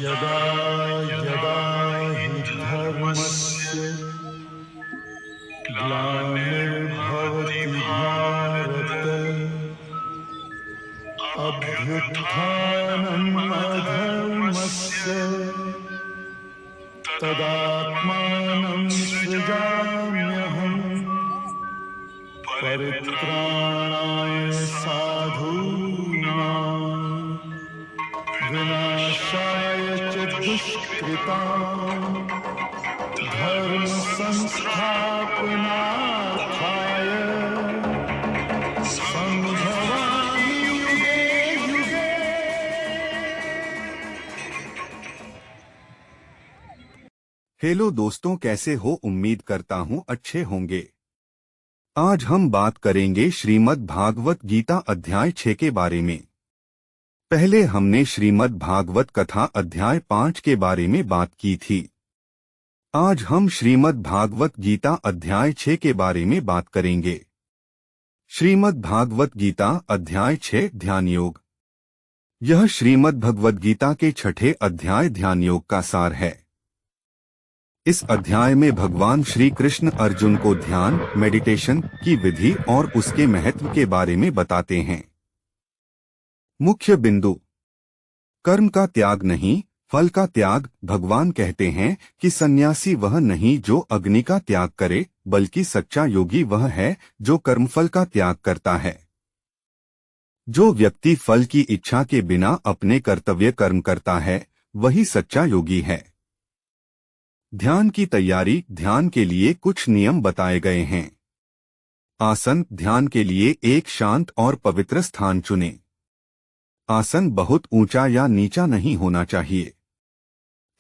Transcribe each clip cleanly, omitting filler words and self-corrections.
यदा यदा हि धर्मस्य ग्लानिर्भवति भारत अभ्युत्थानम् अधर्मस्य तदात्मानं सृजाम्यहम् परित्राणाय साधूनां विनाशाय च दुष्कृतां धर्म संस्थापनार्थाय संभवामि युगे युगे। हेलो दोस्तों, कैसे हो? उम्मीद करता हूँ अच्छे होंगे। आज हम बात करेंगे श्रीमद् भागवत गीता अध्याय 6 के बारे में। पहले हमने श्रीमद् भागवत कथा अध्याय 5 के बारे में बात की थी। आज हम श्रीमद् भागवत गीता अध्याय 6 के बारे में बात करेंगे। श्रीमद् भागवत गीता अध्याय 6 ध्यान योग। यह श्रीमद् भगवद गीता के 6ठे अध्याय ध्यान योग का सार है। इस अध्याय में भगवान श्री कृष्ण अर्जुन को ध्यान मेडिटेशन की विधि और उसके महत्व के बारे में बताते हैं। मुख्य बिंदु: कर्म का त्याग नहीं, फल का त्याग। भगवान कहते हैं कि सन्यासी वह नहीं जो अग्नि का त्याग करे, बल्कि सच्चा योगी वह है जो कर्मफल का त्याग करता है। जो व्यक्ति फल की इच्छा के बिना अपने कर्तव्य कर्म करता है, वही सच्चा योगी है। ध्यान की तैयारी: ध्यान के लिए कुछ नियम बताए गए हैं। आसन: ध्यान के लिए एक शांत और पवित्र स्थान चुनें। आसन बहुत ऊंचा या नीचा नहीं होना चाहिए।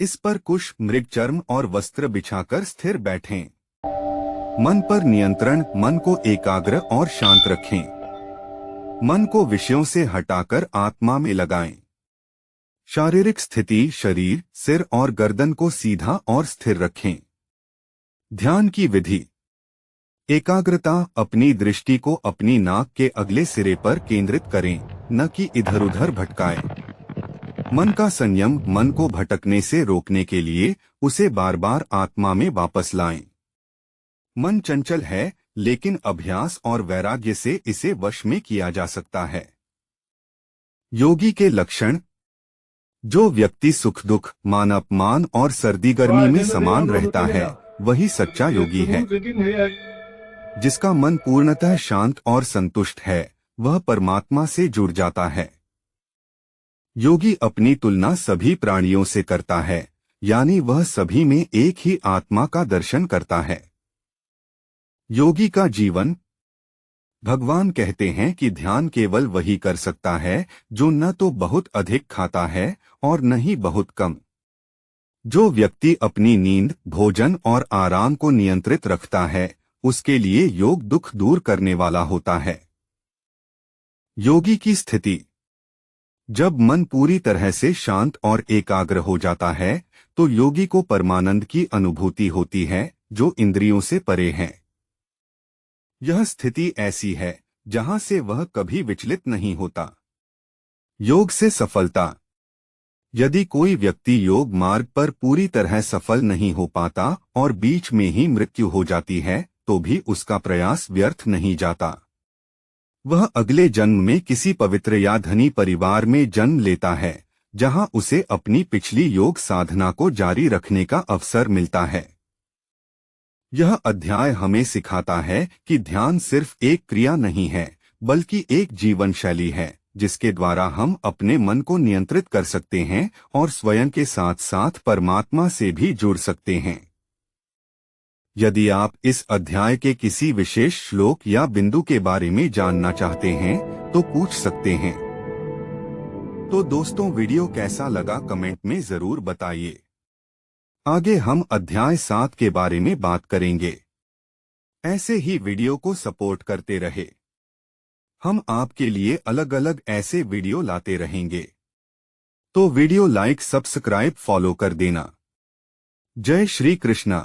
इस पर कुश, मृग चर्म और वस्त्र बिछाकर स्थिर बैठें। मन पर नियंत्रण: मन को एकाग्र और शांत रखें। मन को विषयों से हटाकर आत्मा में लगाएं। शारीरिक स्थिति: शरीर, सिर और गर्दन को सीधा और स्थिर रखें। ध्यान की विधि: एकाग्रता: अपनी दृष्टि को अपनी नाक के अगले सिरे पर केंद्रित करें, न कि इधर उधर भटकाएं। मन का संयम: मन को भटकने से रोकने के लिए उसे बार बार आत्मा में वापस लाएं। मन चंचल है, लेकिन अभ्यास और वैराग्य से इसे वश में किया जा सकता है। योगी के लक्षण: जो व्यक्ति सुख दुख, मान अपमान और सर्दी गर्मी में समान रहता है, वही सच्चा योगी है। जिसका मन पूर्णतः शांत और संतुष्ट है, वह परमात्मा से जुड़ जाता है। योगी अपनी तुलना सभी प्राणियों से करता है, यानी वह सभी में एक ही आत्मा का दर्शन करता है। योगी का जीवन: भगवान कहते हैं कि ध्यान केवल वही कर सकता है जो न तो बहुत अधिक खाता है और न ही बहुत कम। जो व्यक्ति अपनी नींद, भोजन और आराम को नियंत्रित रखता है, उसके लिए योग दुख दूर करने वाला होता है। योगी की स्थिति: जब मन पूरी तरह से शांत और एकाग्र हो जाता है, तो योगी को परमानंद की अनुभूति होती है, जो इंद्रियों से परे है। यह स्थिति ऐसी है जहां से वह कभी विचलित नहीं होता। योग से सफलता: यदि कोई व्यक्ति योग मार्ग पर पूरी तरह सफल नहीं हो पाता और बीच में ही मृत्यु हो जाती है, तो भी उसका प्रयास व्यर्थ नहीं जाता। वह अगले जन्म में किसी पवित्र या धनी परिवार में जन्म लेता है, जहां उसे अपनी पिछली योग साधना को जारी रखने का अवसर मिलता है। यह अध्याय हमें सिखाता है कि ध्यान सिर्फ एक क्रिया नहीं है, बल्कि एक जीवन शैली है, जिसके द्वारा हम अपने मन को नियंत्रित कर सकते हैं और स्वयं के साथ साथ परमात्मा से भी जुड़ सकते हैं। यदि आप इस अध्याय के किसी विशेष श्लोक या बिंदु के बारे में जानना चाहते हैं, तो पूछ सकते हैं। तो दोस्तों, वीडियो कैसा लगा कमेंट में जरूर बताइए। आगे हम अध्याय 7 के बारे में बात करेंगे। ऐसे ही वीडियो को सपोर्ट करते रहे। हम आपके लिए अलग अलग ऐसे वीडियो लाते रहेंगे। तो वीडियो लाइक, सब्सक्राइब, फॉलो कर देना। जय श्री कृष्णा।